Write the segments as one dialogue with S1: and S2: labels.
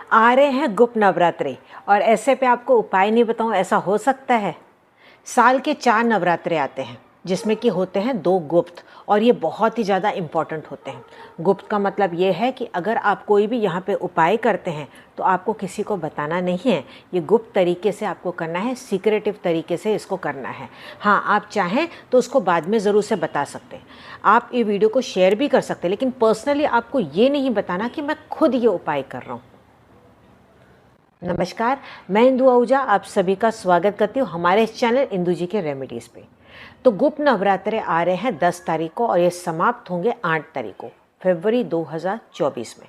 S1: आ रहे हैं गुप्त नवरात्रे और ऐसे पे आपको उपाय नहीं बताऊं, ऐसा हो सकता है? साल के 4 नवरात्रे आते हैं जिसमें कि होते हैं 2 गुप्त, और ये बहुत ही ज़्यादा इम्पॉर्टेंट होते हैं। गुप्त का मतलब ये है कि अगर आप कोई भी यहाँ पे उपाय करते हैं तो आपको किसी को बताना नहीं है, ये गुप्त तरीके से आपको करना है, सीक्रेटिव तरीके से इसको करना है। हाँ, आप चाहें तो उसको बाद में ज़रूर से बता सकते हैं, आप ये वीडियो को शेयर भी कर सकते हैं, लेकिन पर्सनली आपको ये नहीं बताना कि मैं खुद ये उपाय कर रहा हूँ। नमस्कार, मैं इंदु आहूजा आप सभी का स्वागत करती हूँ हमारे इस चैनल इंदु जी के रेमेडीज़ पे। तो गुप्त नवरात्रे आ रहे हैं 10 तारीख को और ये समाप्त होंगे 8 तारीख को, फरवरी 2024 में।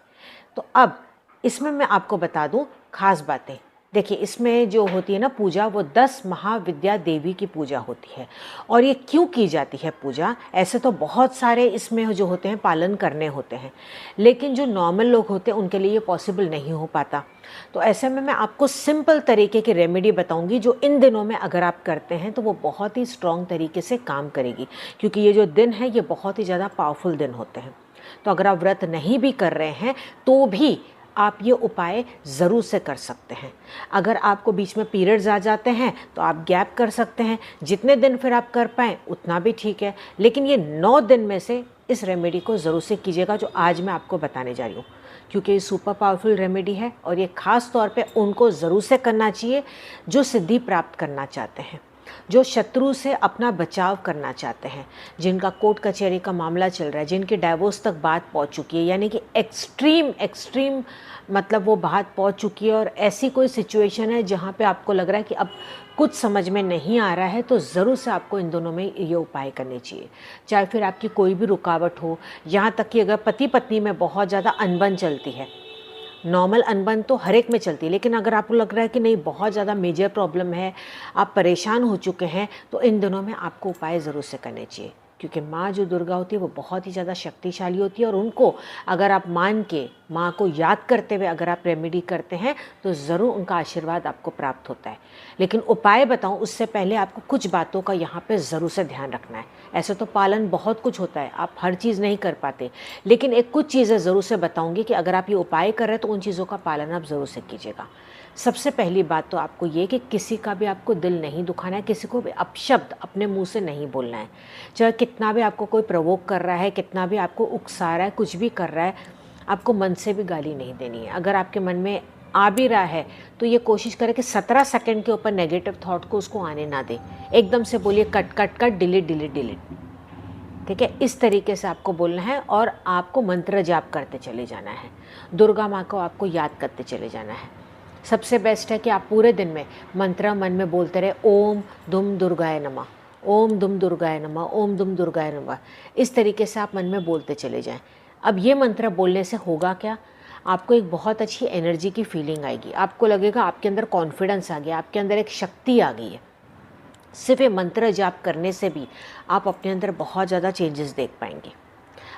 S1: तो अब इसमें मैं आपको बता दूं खास बातें। देखिए, इसमें जो होती है ना पूजा, वो 10 महाविद्या देवी की पूजा होती है। और ये क्यों की जाती है पूजा? ऐसे तो बहुत सारे इसमें जो होते हैं पालन करने होते हैं, लेकिन जो नॉर्मल लोग होते हैं उनके लिए ये पॉसिबल नहीं हो पाता। तो ऐसे में मैं आपको सिंपल तरीके की रेमेडी बताऊंगी जो इन दिनों में अगर आप करते हैं तो वो बहुत ही स्ट्रॉन्ग तरीके से काम करेगी, क्योंकि ये जो दिन है ये बहुत ही ज़्यादा पावरफुल दिन होते हैं। तो अगर आप व्रत नहीं भी कर रहे हैं तो भी आप ये उपाय ज़रूर से कर सकते हैं। अगर आपको बीच में पीरियड्स आ जाते हैं तो आप गैप कर सकते हैं, जितने दिन फिर आप कर पाएँ उतना भी ठीक है, लेकिन ये 9 दिन में से इस रेमेडी को ज़रूर से कीजिएगा जो आज मैं आपको बताने जा रही हूँ, क्योंकि ये सुपर पावरफुल रेमेडी है और ये ख़ास तौर पे उनको ज़रूर से करना चाहिए जो सिद्धि प्राप्त करना चाहते हैं, जो शत्रु से अपना बचाव करना चाहते हैं, जिनका कोर्ट कचहरी का मामला चल रहा है, जिनकी डाइवोर्स तक बात पहुंच चुकी है, यानी कि एक्सट्रीम मतलब वो बात पहुंच चुकी है और ऐसी कोई सिचुएशन है जहां पे आपको लग रहा है कि अब कुछ समझ में नहीं आ रहा है, तो ज़रूर से आपको इन दोनों में ये उपाय करने चाहिए। चाहे फिर आपकी कोई भी रुकावट हो, यहाँ तक कि अगर पति पत्नी में बहुत ज़्यादा अनबन चलती है, नॉर्मल अनबन तो हर एक में चलती है, लेकिन अगर आपको लग रहा है कि नहीं बहुत ज़्यादा मेजर प्रॉब्लम है, आप परेशान हो चुके हैं, तो इन दिनों में आपको उपाय ज़रूर से करने चाहिए। क्योंकि माँ जो दुर्गा होती है वो बहुत ही ज़्यादा शक्तिशाली होती है और उनको अगर आप मान के माँ को याद करते हुए अगर आप रेमेडी करते हैं तो ज़रूर उनका आशीर्वाद आपको प्राप्त होता है। लेकिन उपाय बताऊं उससे पहले आपको कुछ बातों का यहाँ पे ज़रूर से ध्यान रखना है। ऐसे तो पालन बहुत कुछ होता है, आप हर चीज़ नहीं कर पाते, लेकिन एक कुछ चीज़ें ज़रूर से बताऊँगी कि अगर आप ये उपाय कर रहे हैं तो उन चीज़ों का पालन आप ज़रूर से कीजिएगा। सबसे पहली बात तो आपको ये कि किसी का भी आपको दिल नहीं दुखाना है, किसी को भी अपशब्द अपने मुंह से नहीं बोलना है। चाहे कितना भी आपको कोई प्रवोक कर रहा है, कितना भी आपको उकसा रहा है, कुछ भी कर रहा है, आपको मन से भी गाली नहीं देनी है। अगर आपके मन में आ भी रहा है तो ये कोशिश करें कि 17 सेकंड के ऊपर नेगेटिव थॉट को उसको आने ना दे, एकदम से बोलिए cut cut cut, delete delete delete. ठीक है, इस तरीके से आपको बोलना है और आपको मंत्र जाप करते चले जाना है, दुर्गा माँ को आपको याद करते चले जाना है। सबसे बेस्ट है कि आप पूरे दिन में मंत्र मन में बोलते रहे, ओम दुम दुर्गाय नमः, ओम दुम दुर्गाय नमः, ओम दुम दुर्गाय नमः। इस तरीके से आप मन में बोलते चले जाएं। अब ये मंत्र बोलने से होगा क्या? आपको एक बहुत अच्छी एनर्जी की फीलिंग आएगी, आपको लगेगा आपके अंदर कॉन्फिडेंस आ गया, आपके अंदर एक शक्ति आ गई है। सिर्फ ये मंत्र जाप करने से भी आप अपने अंदर बहुत ज़्यादा चेंजेस देख पाएंगे।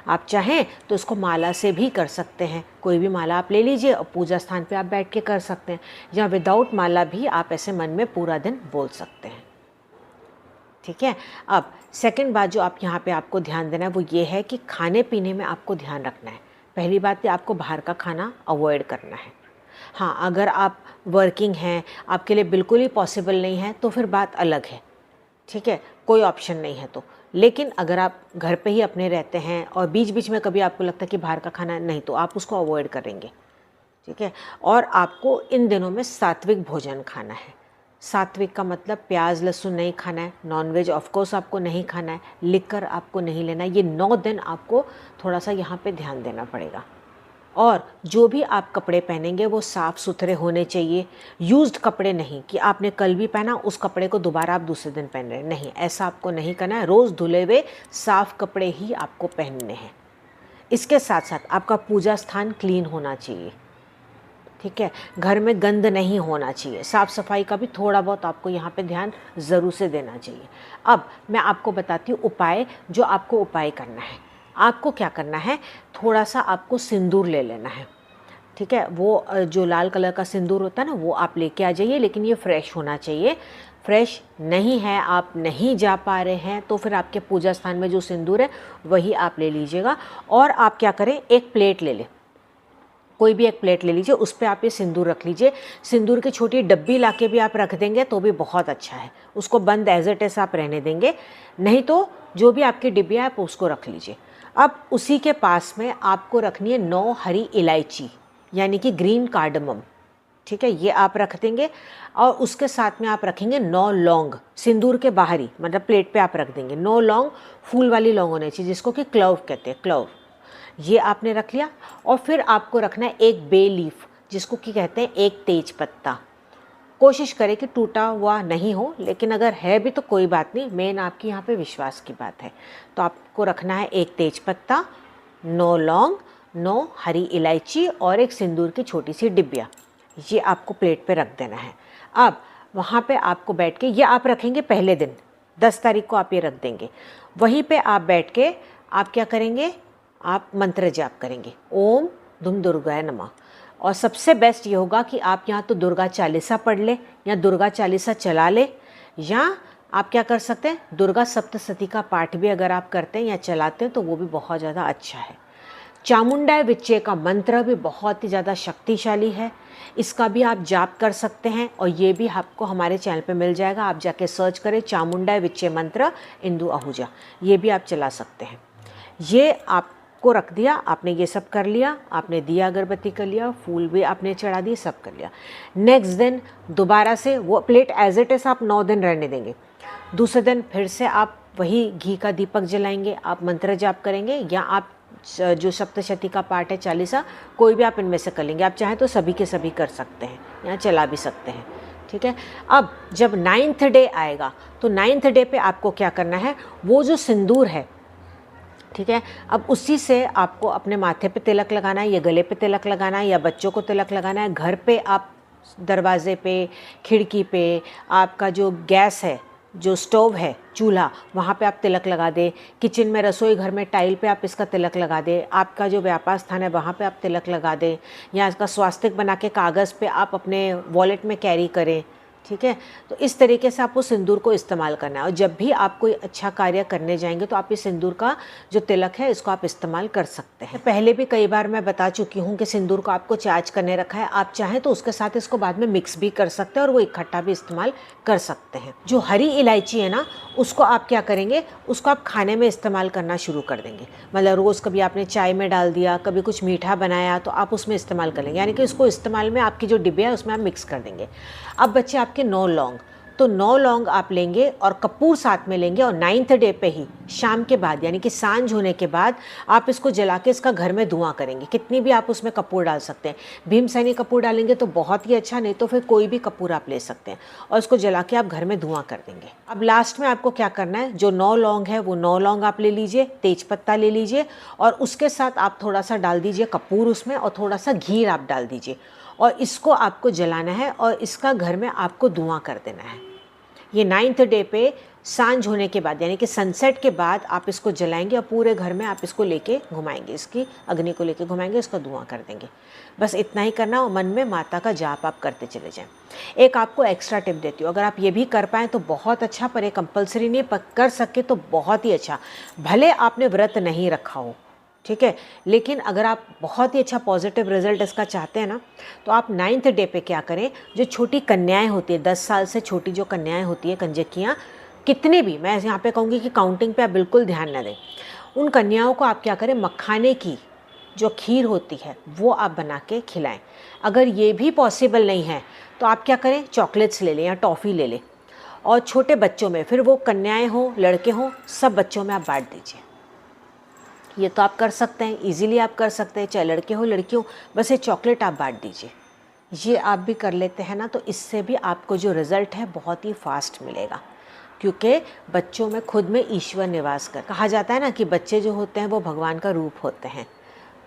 S1: आप चाहें तो इसको माला से भी कर सकते हैं, कोई भी माला आप ले लीजिए और पूजा स्थान पे आप बैठ के कर सकते हैं, या विदाउट माला भी आप ऐसे मन में पूरा दिन बोल सकते हैं। ठीक है, अब सेकंड बात जो आप यहाँ पे आपको ध्यान देना है वो ये है कि खाने पीने में आपको ध्यान रखना है। पहली बात कि आपको बाहर का खाना अवॉइड करना है। हाँ, अगर आप वर्किंग हैं, आपके लिए बिल्कुल ही पॉसिबल नहीं है तो फिर बात अलग है। ठीक है, कोई ऑप्शन नहीं है तो, लेकिन अगर आप घर पे ही अपने रहते हैं और बीच बीच में कभी आपको लगता है कि बाहर का खाना नहीं, तो आप उसको अवॉइड करेंगे। ठीक है, और आपको इन दिनों में सात्विक भोजन खाना है। सात्विक का मतलब प्याज लहसुन नहीं खाना है, नॉनवेज ऑफकोर्स आपको नहीं खाना है, लिकर आपको नहीं लेना है। ये 9 दिन आपको थोड़ा सा यहाँ पे ध्यान देना पड़ेगा। और जो भी आप कपड़े पहनेंगे वो साफ़ सुथरे होने चाहिए, यूज्ड कपड़े नहीं कि आपने कल भी पहना उस कपड़े को दोबारा आप दूसरे दिन पहन रहे हैं, नहीं, ऐसा आपको नहीं करना है। रोज़ धुले हुए साफ़ कपड़े ही आपको पहनने हैं। इसके साथ साथ आपका पूजा स्थान क्लीन होना चाहिए। ठीक है, घर में गंद नहीं होना चाहिए, साफ़ सफाई का भी थोड़ा बहुत आपको यहाँ पे ध्यान ज़रूर से देना चाहिए। अब मैं आपको बताती हूँ उपाय, जो आपको उपाय करना है। आपको क्या करना है, थोड़ा सा आपको सिंदूर ले लेना है। ठीक है, वो जो लाल कलर का सिंदूर होता है ना, वो आप लेके आ जाइए, लेकिन ये फ्रेश होना चाहिए। फ्रेश नहीं है, आप नहीं जा पा रहे हैं, तो फिर आपके पूजा स्थान में जो सिंदूर है वही आप ले लीजिएगा। और आप क्या करें, एक प्लेट ले लें, कोई भी एक प्लेट ले लीजिए, उस पे आप ये सिंदूर रख लीजिए। सिंदूर की छोटी डब्बी लाके भी आप रख देंगे तो भी बहुत अच्छा है। उसको बंद एज इट इज़ आप रहने देंगे, नहीं तो जो भी आपकी डिब्बिया है आप उसको रख लीजिए। अब उसी के पास में आपको रखनी है 9 हरी इलायची, यानी कि ग्रीन कार्डमम, ठीक है, ये आप रख देंगे। और उसके साथ में आप रखेंगे 9 लौंग, सिंदूर के बाहर ही, मतलब प्लेट पे आप रख देंगे। 9 लौंग, फूल वाली लौंग होनी चाहिए, जिसको कि क्लव कहते हैं, क्लव, ये आपने रख लिया। और फिर आपको रखना है एक बे लीफ, जिसको कि कहते हैं एक तेज पत्ता। कोशिश करें कि टूटा हुआ नहीं हो, लेकिन अगर है भी तो कोई बात नहीं, मेन आपकी यहाँ पे विश्वास की बात है। तो आपको रखना है एक तेज पत्ता, 9 लौंग, 9 हरी इलायची और एक सिंदूर की छोटी सी डिब्बिया, ये आपको प्लेट पे रख देना है। अब वहाँ पे आपको बैठ के, ये आप रखेंगे पहले दिन, 10 तारीख को आप ये रख देंगे। वहीं पे आप बैठ के आप क्या करेंगे, आप मंत्र जाप करेंगे, ओम धुम दुर्गाय नमः। और सबसे बेस्ट ये होगा कि आप यहाँ तो दुर्गा चालीसा पढ़ ले या दुर्गा चालीसा चला ले, या आप क्या कर सकते हैं, दुर्गा सप्तशती का पाठ भी अगर आप करते हैं या चलाते हैं तो वो भी बहुत ज़्यादा अच्छा है। चामुंडाय विच्चे का मंत्र भी बहुत ही ज़्यादा शक्तिशाली है, इसका भी आप जाप कर सकते हैं और ये भी आपको हमारे चैनल पे मिल जाएगा। आप जाके सर्च करें चामुंडाय विच्चे मंत्र इंदु आहूजा, ये भी आप चला सकते हैं। ये आपको रख दिया, आपने ये सब कर लिया, आपने दिया अगरबत्ती कर लिया, फूल भी आपने चढ़ा दिए, सब कर लिया। नेक्स्ट दिन दोबारा से वो प्लेट एज इट इज़ आप 9 दिन रहने देंगे। दूसरे दिन फिर से आप वही घी का दीपक जलाएंगे, आप मंत्र जाप करेंगे, या आप जो सप्तशती का पाठ है चालीसा, कोई भी आप इनमें से कर लेंगे। आप चाहें तो सभी के सभी कर सकते हैं या चला भी सकते हैं, ठीक है। अब जब 9th डे आएगा तो 9th डे पे आपको क्या करना है, वो जो सिंदूर है, ठीक है, अब उसी से आपको अपने माथे पे तिलक लगाना है, या गले पे तिलक लगाना है, या बच्चों को तिलक लगाना है। घर पे आप दरवाजे पे, खिड़की पे, आपका जो गैस है, जो स्टोव है, चूल्हा, वहाँ पे आप तिलक लगा दें। किचन में, रसोई घर में टाइल पे आप इसका तिलक लगा दें। आपका जो व्यापार स्थान है वहाँ पे आप तिलक लगा दें, या इसका स्वास्तिक बना के कागज़ पे आप अपने वॉलेट में कैरी करें, ठीक है। तो इस तरीके से आपको सिंदूर को इस्तेमाल करना है। और जब भी आप कोई अच्छा कार्य करने जाएंगे तो आप इस सिंदूर का जो तिलक है इसको आप इस्तेमाल कर सकते हैं। पहले भी कई बार मैं बता चुकी हूँ कि सिंदूर को आपको चार्ज करने रखा है, आप चाहें तो उसके साथ इसको बाद में मिक्स भी कर सकते हैं और वो इकट्ठा भी इस्तेमाल कर सकते हैं। जो हरी इलायची है ना, उसको आप क्या करेंगे, उसको आप खाने में इस्तेमाल करना शुरू कर देंगे। मतलब रोज़ कभी आपने चाय में डाल दिया, कभी कुछ मीठा बनाया तो आप उसमें इस्तेमाल कर लेंगे, यानी कि उसको इस्तेमाल में आपकी जो डिब्बिया है उसमें आप मिक्स कर देंगे। अब बच्चे आपके 9 लौंग, तो 9 लौंग आप लेंगे और कपूर साथ में लेंगे, और 9th डे पे ही शाम के बाद, यानी कि सांझ होने के बाद आप इसको जला के इसका घर में धुआं करेंगे। कितनी भी आप उसमें कपूर डाल सकते हैं, भीमसेनी कपूर डालेंगे तो बहुत ही अच्छा, नहीं तो फिर कोई भी कपूर आप ले सकते हैं, और इसको जला के आप घर में धुआं कर देंगे। अब लास्ट में आपको क्या करना है, जो 9 लौंग है वो 9 लौंग आप ले लीजिए, तेज पत्ता ले लीजिए, और उसके साथ आप थोड़ा सा डाल दीजिए कपूर उसमें, और थोड़ा सा घी आप डाल दीजिए, और इसको आपको जलाना है और इसका घर में आपको धुआं कर देना है। ये 9th डे पे सांझ होने के बाद, यानी कि सनसेट के बाद आप इसको जलाएंगे और पूरे घर में आप इसको लेके घुमाएंगे, इसकी अग्नि को लेके घुमाएंगे, इसका धुआं कर देंगे। बस इतना ही करना, और मन में माता का जाप आप करते चले जाएं। एक आपको एक्स्ट्रा टिप देती हूँ, अगर आप ये भी कर पाएँ तो बहुत अच्छा, पर ये कंपल्सरी नहीं, पर कर सके तो बहुत ही अच्छा। भले आपने व्रत नहीं रखा हो, ठीक है, लेकिन अगर आप बहुत ही अच्छा पॉजिटिव रिजल्ट इसका चाहते हैं ना, तो आप 9th डे पे क्या करें, जो छोटी कन्याएं होती है, 10 साल से छोटी जो कन्याएं होती है, कंजकियाँ, कितने भी, मैं यहाँ पे कहूँगी कि काउंटिंग पे आप बिल्कुल ध्यान न दें। उन कन्याओं को आप क्या करें, मखाने की जो खीर होती है वो आप बना के खिलाएं। अगर ये भी पॉसिबल नहीं है तो आप क्या करें, चॉकलेट्स ले लें या टॉफ़ी ले लें, और छोटे बच्चों में, फिर वो कन्याएँ हों लड़के हों, सब बच्चों में आप बांट दीजिए। ये तो आप कर सकते हैं, इजीली आप कर सकते हैं, चाहे लड़के हो लड़की हो, बस ये चॉकलेट आप बांट दीजिए। ये आप भी कर लेते हैं ना, तो इससे भी आपको जो रिज़ल्ट है बहुत ही फास्ट मिलेगा, क्योंकि बच्चों में खुद में ईश्वर निवास कर, कहा जाता है ना कि बच्चे जो होते हैं वो भगवान का रूप होते हैं।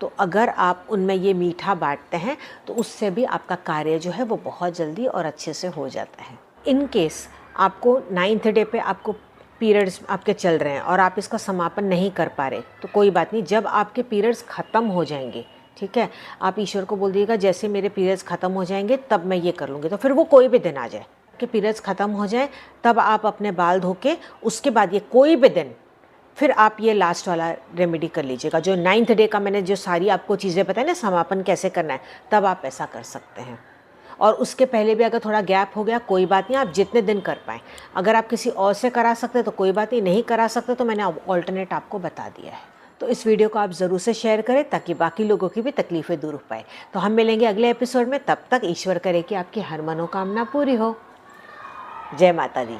S1: तो अगर आप उनमें ये मीठा बांटते हैं तो उससे भी आपका कार्य जो है वो बहुत जल्दी और अच्छे से हो जाता है। इन केस आपको 9th डे पे आपको पीरियड्स आपके चल रहे हैं और आप इसका समापन नहीं कर पा रहे, तो कोई बात नहीं, जब आपके पीरियड्स ख़त्म हो जाएंगे, ठीक है, आप ईश्वर को बोल दीजिएगा जैसे मेरे पीरियड्स ख़त्म हो जाएंगे तब मैं ये कर लूँगी। तो फिर वो कोई भी दिन आ जाए कि पीरियड्स ख़त्म हो जाए, तब आप अपने बाल धो के उसके बाद ये कोई भी दिन फिर आप ये लास्ट वाला रेमेडी कर लीजिएगा। जो 9th डे का मैंने जो सारी आपको चीज़ें बताई ना, समापन कैसे करना है, तब आप ऐसा कर सकते हैं। और उसके पहले भी अगर थोड़ा गैप हो गया कोई बात नहीं, आप जितने दिन कर पाएँ। अगर आप किसी और से करा सकते तो कोई बात नहीं करा सकते तो मैंने ऑल्टरनेट आपको बता दिया है। तो इस वीडियो को आप ज़रूर से शेयर करें ताकि बाकी लोगों की भी तकलीफ़ें दूर हो पाए। तो हम मिलेंगे अगले एपिसोड में, तब तक ईश्वर करे कि आपकी हर मनोकामना पूरी हो। जय माता दी।